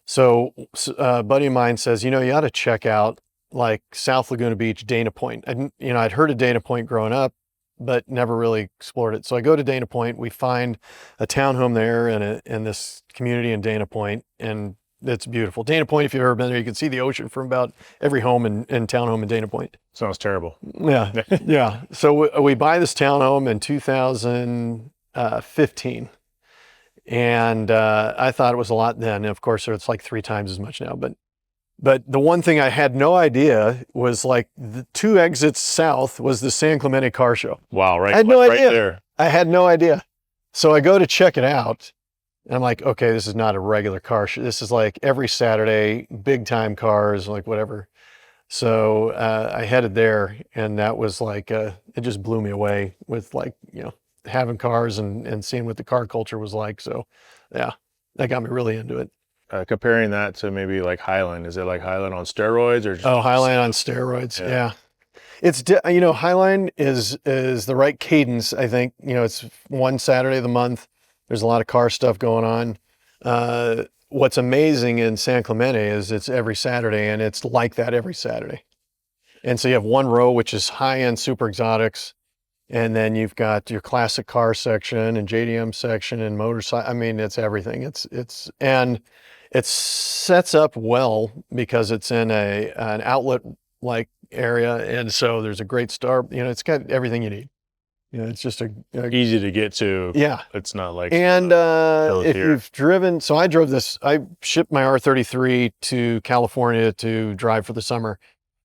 So a buddy of mine says, you know, you ought to check out like South Laguna Beach, Dana Point. I'd heard of Dana Point growing up, but never really explored it. So I go to Dana Point. We find a townhome there in this community in Dana Point, and it's beautiful. Dana Point, if you've ever been there, you can see the ocean from about every home and townhome in Dana Point. Sounds terrible. Yeah, yeah. So we buy this townhome in 2015. And I thought it was a lot then. Of course, it's like 3 times as much now. But the one thing I had no idea was like the 2 exits south was the San Clemente Car Show. Wow, right. I had no idea. There. I had no idea. So I go to check it out. And I'm like, okay, this is not a regular car show. This is like every Saturday, big time cars, like whatever. So I headed there, and that was like, it just blew me away with like, you know, having cars and seeing what the car culture was like. So yeah, that got me really into it. Comparing that to maybe like Highland, is it like Highland on steroids or just Highland on steroids? Yeah. It's, you know, Highline is the right cadence. I think, you know, it's one Saturday of the month. There's a lot of car stuff going on. What's amazing in San Clemente is it's every Saturday, and it's like that every Saturday. And so you have one row, which is high-end super exotics. And then you've got your classic car section and JDM section and motorcycle. I mean, it's everything. And it sets up well because it's in an outlet like area. And so there's a great start, you know, it's got everything you need. You know, it's just easy to get to. Yeah. It's not like, and if you've driven, so I shipped my R33 to California to drive for the summer.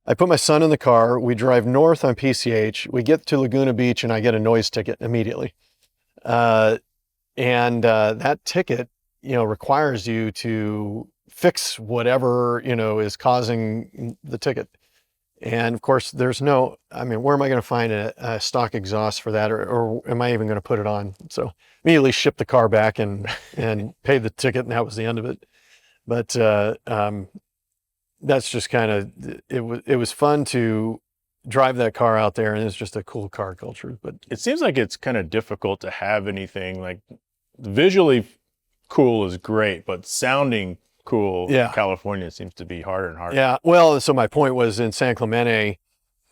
I put my son in the car, we drive north on PCH, we get to Laguna Beach, and I get a noise ticket immediately. That ticket, you know, requires you to fix whatever, you know, is causing the ticket. And of course, there's no, I mean, where am I going to find a stock exhaust for that, or am I even going to put it on? So immediately shipped the car back and paid the ticket, and that was the end of it. But that's just kind of, it was fun to drive that car out there, and it's just a cool car culture. But It seems like it's kind of difficult to have anything like visually cool is great, but sounding cool in California seems to be harder and harder. yeah, well, so my point was in San Clemente,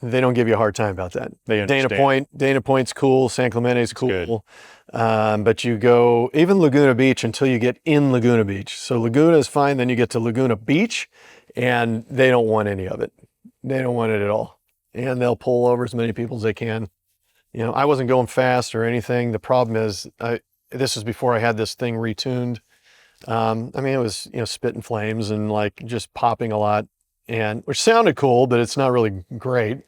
they don't give you a hard time about that. They understand. Dana Point's cool, San Clemente's cool. But you go, even Laguna Beach, until you get in Laguna Beach. So Laguna is fine, then you get to Laguna Beach, and they don't want any of it. They don't want it at all. And they'll pull over as many people as they can. You know, I wasn't going fast or anything. The problem is, this is before I had this thing retuned. I mean, it was, you know, spitting flames and like just popping a lot, and which sounded cool, but it's not really great.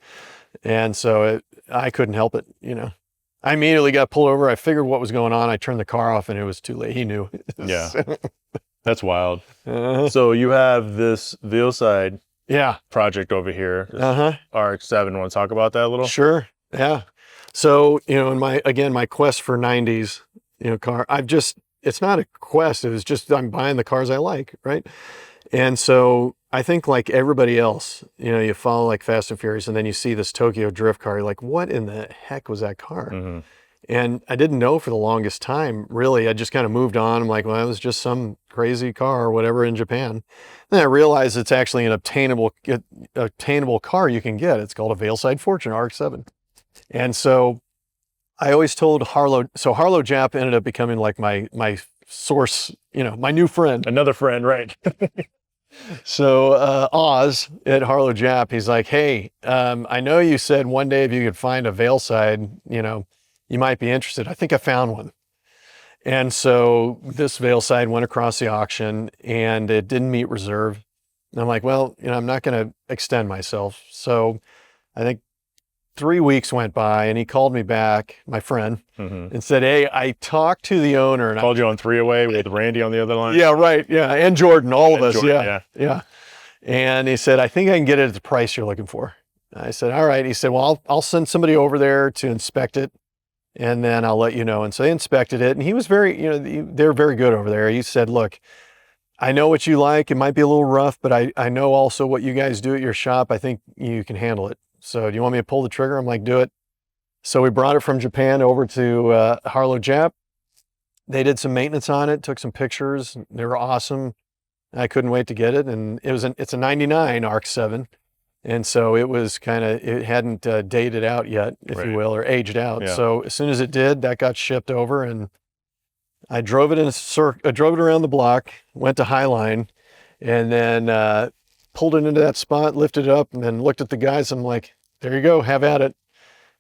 And so I couldn't help it, you know. I immediately got pulled over. I figured what was going on. I turned the car off, and it was too late. He knew. Yeah. That's wild. So you have this Veilside project over here, RX-7. Want to talk about that a little? Sure. Yeah. So, you know, in my quest for 90s, you know, car, it's not a quest. It was just, I'm buying the cars I like. Right. And so I think like everybody else, you know, you follow like Fast and Furious, and then you see this Tokyo drift car. You're like, what in the heck was that car? Mm-hmm. And I didn't know for the longest time, really. I just kind of moved on. I'm like, well, it was just some crazy car or whatever in Japan. Then I realized it's actually an obtainable car you can get. It's called a Veilside Fortune RX-7. And so I always told Harlow, so Harlow Jap ended up becoming like my source, you know, my new friend. Another friend, right? So Oz at Harlow Jap, he's like, hey, I know you said one day if you could find a Veilside, you know, you might be interested. I think I found one. And so this Veilside went across the auction, and it didn't meet reserve. And I'm like, well, you know, I'm not going to extend myself. So I think 3 weeks went by, and he called me back, my friend, and said, hey, I talked to the owner. And called you on three-way with Randy on the other line? Yeah, right. Yeah. And Jordan, all of us. Jordan, yeah. And he said, I think I can get it at the price you're looking for. I said, all right. He said, well, I'll send somebody over there to inspect it, and then I'll let you know. And so they inspected it, and he was very, you know, they're very good over there. He said, look, I know what you like. It might be a little rough, but I know also what you guys do at your shop. I think you can handle it. So do you want me to pull the trigger? I'm like, do it. So we brought it from Japan over to Harlow Jap. They did some maintenance on it, took some pictures. They were awesome. I couldn't wait to get it. And it's a 99 RX-7. And so it was it hadn't dated out yet, if you will, or aged out. Yeah. So as soon as it did, that got shipped over, and I drove it I drove it around the block, went to Highline, and then pulled it into that spot, lifted it up, and then looked at the guys. And I'm like, there you go, have at it.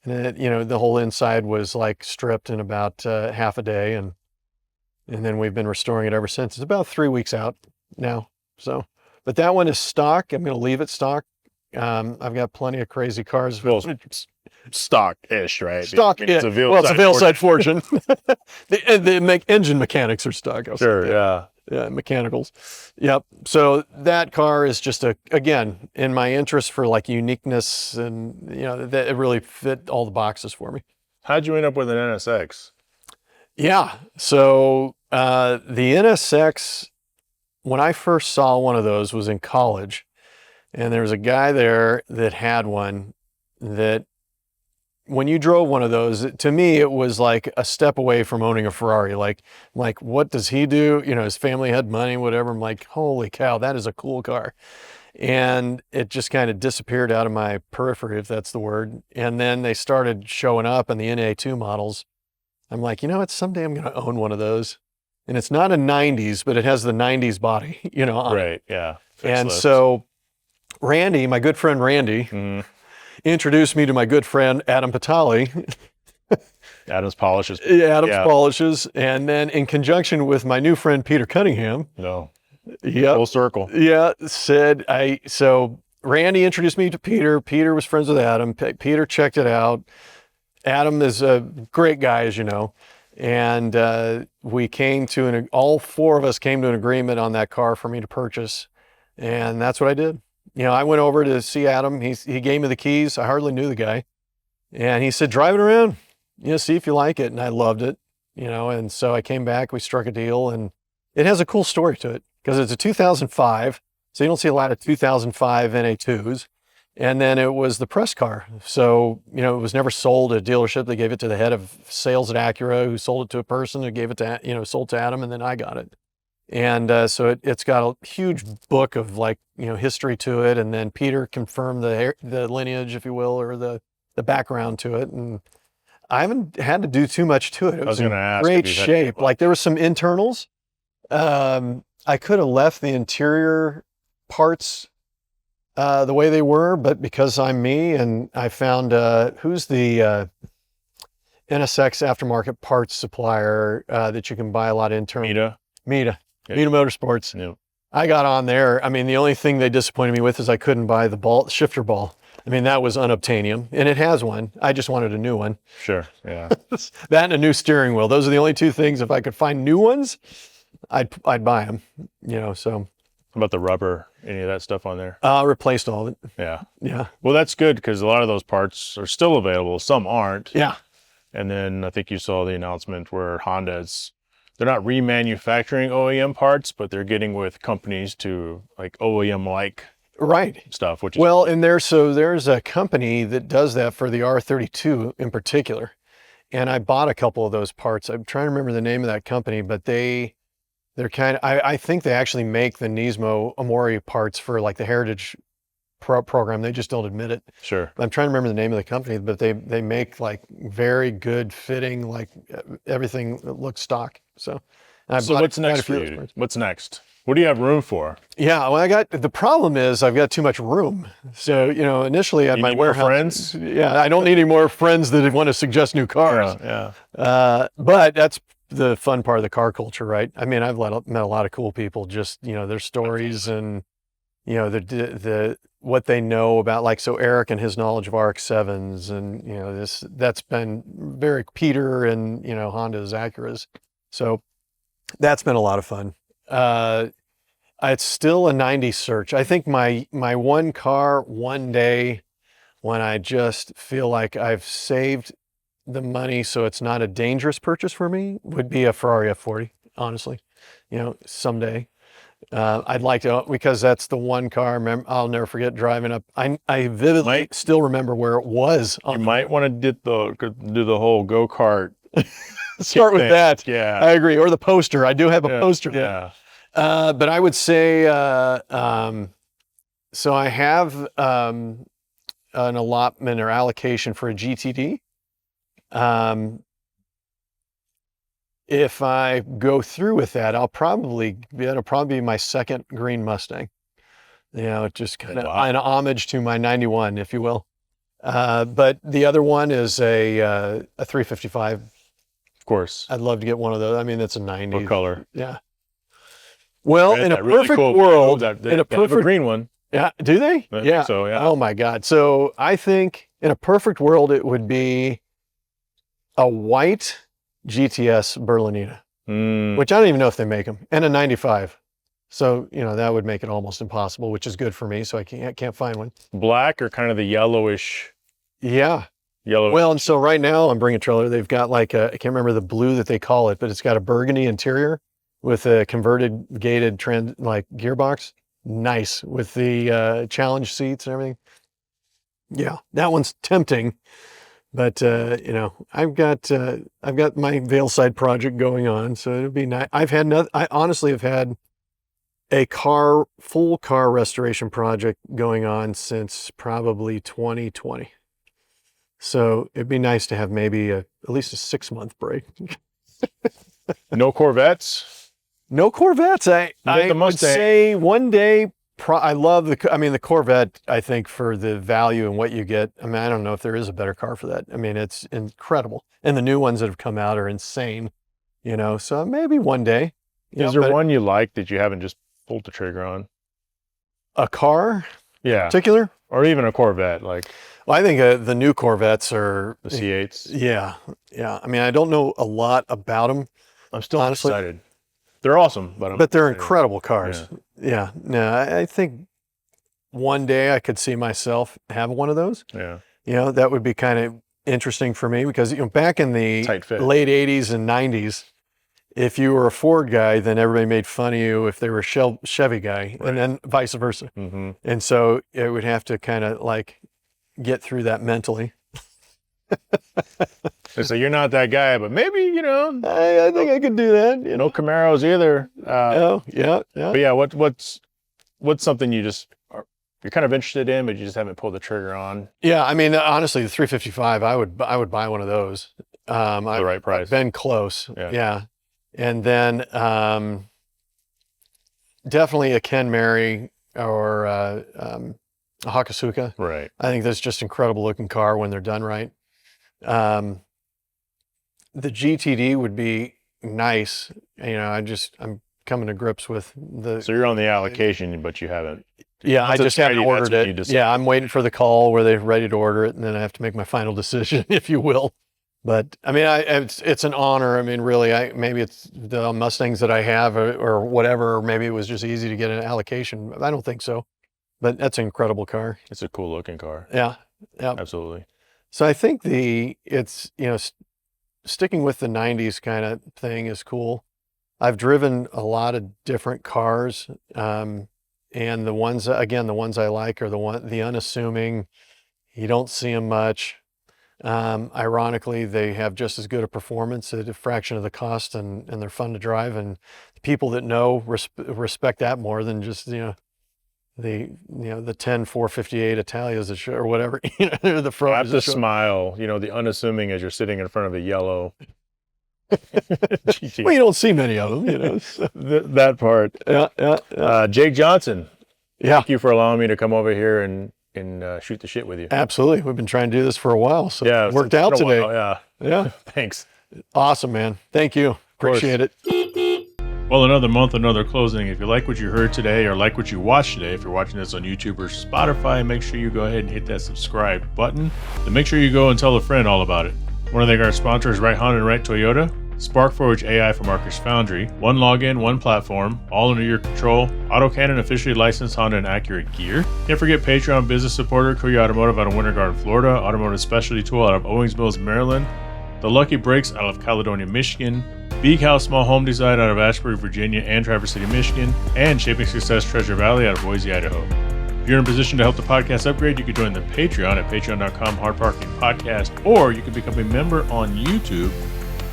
And then, you know, the whole inside was like stripped in about half a day. And then we've been restoring it ever since. It's about 3 weeks out now. So, but that one is stock. I'm going to leave it stock. I've got plenty of crazy cars. Well, stock-ish, right? Stock, it's yeah. a Veilside Well, it's a Veilside Fortune. the engine mechanics are stock. Sure, yeah. Yeah, mechanicals. Yep. So that car is just again, in my interest for like uniqueness, and you know, that it really fit all the boxes for me. How'd you end up with an NSX? Yeah. So the NSX, when I first saw one of those, was in college, and there was a guy there that had one that, when you drove one of those, to me, it was like a step away from owning a Ferrari. Like, what does he do? You know, his family had money, whatever. I'm like, holy cow, that is a cool car. And it just kind of disappeared out of my periphery, if that's the word. And then they started showing up in the NA2 models. I'm like, you know what? Someday I'm going to own one of those. And it's not a 90s, but it has the 90s body, you know, on it. Yeah. And so Randy, my good friend Randy, introduced me to my good friend Adam Patali. Adam's Polishes. Adam's Polishes. And then in conjunction with my new friend Peter Cunningham. Full circle. Yeah, so Randy introduced me to Peter. Peter was friends with Adam. Peter checked it out. Adam is a great guy, as you know. And we came to all four of us came to an agreement on that car for me to purchase. And that's what I did. I went over to see Adam. He gave me the keys. I hardly knew the guy. And he said, drive it around, see if you like it. And I loved it, and so I came back, we struck a deal, and it has a cool story to it because it's a 2005. So you don't see a lot of 2005 NA2s. And then it was the press car. So, it was never sold at a dealership. They gave it to the head of sales at Acura, who sold it to a person who gave it to, sold to Adam, and then I got it. And so it's got a huge book of history to it. And then Peter confirmed the lineage, if you will, or the background to it. And I haven't had to do too much to it. It was in great shape. Like there was some internals. I could have left the interior parts the way they were, but because I'm me and I found who's the NSX aftermarket parts supplier that you can buy a lot of internal. Mita Motorsports. Yep. I got on there. I mean, the only thing they disappointed me with is I couldn't buy the shifter ball. I mean, that was unobtainium, and it has one. I just wanted a new one. Sure, yeah. That and a new steering wheel. Those are the only two things. If I could find new ones, I'd buy them. So. How about the rubber? Any of that stuff on there? Replaced all of it. Yeah. Yeah. Well, that's good because a lot of those parts are still available. Some aren't. Yeah. And then I think you saw the announcement where they're not remanufacturing OEM parts, but they're getting with companies to OEM-like stuff. Which is and there's a company that does that for the R32 in particular. And I bought a couple of those parts. I'm trying to remember the name of that company, but they're kind of, I think they actually make the Nismo Amori parts for the Heritage program. They just don't admit it. Sure. I'm trying to remember the name of the company, but they make very good fitting, everything that looks stock. So what's next for you? What's next? What do you have room for? Yeah, well, the problem is I've got too much room. So, initially at my warehouse. More friends? Yeah, I don't need any more friends that want to suggest new cars. Yeah. But that's the fun part of the car culture, right? I mean, I've met a lot of cool people, just, their stories and, the what they know about, so Eric and his knowledge of RX-7s and, that's been very Peter and, Honda's Acuras. So that's been a lot of fun. It's still a 90 search. I think my one car one day when I just feel like I've saved the money so it's not a dangerous purchase for me would be a Ferrari F40, honestly. Someday. I'd like to, because that's the one car I'll never forget driving up. I vividly still remember where it was. You might want to do the whole go-kart. Start with that. Yeah. I agree. Or the poster. I do have a poster. Yeah. But I would say, so I have an allotment or allocation for a GTD. If I go through with that, that'll probably be my second green Mustang. Just kind of an homage to my 91, if you will. But the other one is a 355. Of course. I'd love to get one of those. I mean, that's a 90. What color? Yeah. Well, in a perfect world, in a perfect green one. Yeah. Do they? Yeah. So, yeah. Oh my God. So I think in a perfect world, it would be a white GTS Berlinita, which I don't even know if they make them, and a 95. So, that would make it almost impossible, which is good for me. So I can't find one. Black or kind of the yellowish? Yeah. Yellow. Well, and so right now I'm bringing a trailer. They've got I can't remember the blue that they call it, but it's got a burgundy interior with a converted gated gearbox. Nice with the challenge seats and everything. Yeah, that one's tempting. But I've got my Veilside project going on, so it'll be nice. I honestly have had a full car restoration project going on since probably 2020. So it'd be nice to have maybe at least a 6-month break. No Corvettes? No Corvettes. I would say one day. I love the Corvette, I think, for the value and what you get. I mean, I don't know if there is a better car for that. I mean, it's incredible. And the new ones that have come out are insane, so maybe one day. Is there one you like that you haven't just pulled the trigger on? A car? Yeah. In particular? Or even a Corvette, Well, I think the new Corvettes are... The C8s? Yeah. Yeah. I mean, I don't know a lot about them. I'm still honestly excited. They're awesome, but they're incredible cars. Yeah. No, I think one day I could see myself have one of those. Yeah. You know, that would be kind of interesting for me because, you know, back in the Tight fit. late 80s and 90s, if you were a Ford guy, then everybody made fun of you if they were a Chevy guy, Right. and then vice versa. Mm-hmm. And so it would have to kind of like get through that mentally. So you're not that guy, but maybe, you know, I think I could do that. You know? no Camaros either. Oh, yeah, yeah. But yeah, what's something you're kind of interested in, but you just haven't pulled the trigger on? Yeah, I mean, honestly, the 355, I would buy one of those. For the right price. I've been close. Yeah. Yeah. And then definitely a Ken Mary or a Hakosuka. Right. I think that's just incredible looking car when they're done right. The GTD would be nice. You know, I'm coming to grips with the. So you're on the allocation, but you haven't. Yeah, I Once it's just haven't ready, that's ordered when you it. decide. Yeah, I'm waiting for the call where they're ready to order it, and then I have to make my final decision, if you will. But I mean, it's an honor. I mean, really, maybe it's the Mustangs that I have or whatever, or maybe it was just easy to get an allocation. I don't think so, but that's an incredible car. It's a cool looking car. Yeah, yeah. Absolutely. So I think it's you know, sticking with the 90s kind of thing is cool. I've driven a lot of different cars, and the ones I like are the unassuming. You don't see them much. Ironically, they have just as good a performance at a fraction of the cost, and they're fun to drive. And people that know respect that more than just the 10 458 Italias that show, or whatever. You know, the front. I have to smile. You know, the unassuming as you're sitting in front of a yellow. GT. Well, you don't see many of them. You know, so. That part. Yeah. Jake Johnson. Yeah. Thank you for allowing me to come over here and shoot the shit with you. Absolutely. We've been trying to do this for a while, so Yeah, it worked it's out been a today. while, yeah. Yeah. Thanks. Awesome, man. Thank you. course. Appreciate it. Well, another month, another closing. If you like what you heard today or like what you watched today, if you're watching this on YouTube or Spotify, make sure you go ahead and hit that subscribe button. And make sure you go and tell a friend all about it. I want to thank our sponsors, Right Honda and Right Toyota, SparkForge AI from Marcus Foundry, one login, one platform, all under your control, AutoCannon officially licensed Honda and Acura gear. Can't forget Patreon business supporter, Kuya Automotive out of Winter Garden, Florida, Automotive Specialty Tool out of Owings Mills, Maryland, The Lucky Brakes out of Caledonia, Michigan, Beak House Small Home Design out of Ashbury, Virginia and Traverse City, Michigan, and Shaping Success Treasure Valley out of Boise, Idaho. If you're in a position to help the podcast upgrade, you can join the Patreon at patreon.com/hardparkingpodcast, or you can become a member on YouTube.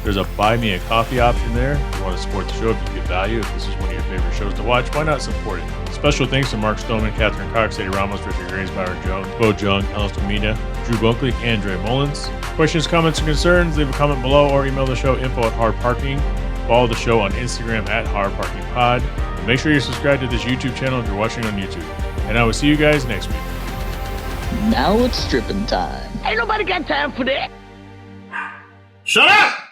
There's a buy me a coffee option there. If you want to support the show, if you get value, if this is one of your favorite shows to watch, why not support it? Special thanks to Mark Stoneman, Catherine Cox, Eddie Ramos, Richard Graysbauer, Jones, Bo Jung, Alice Domina, Drew Bunkley, and Dre Mullins. Questions, comments, or concerns, leave a comment below or email the show info@hardparking. Follow the show on Instagram @hardparkingpod. And make sure you're subscribed to this YouTube channel if you're watching on YouTube. And I will see you guys next week. Now it's stripping time. Ain't nobody got time for that. Shut up!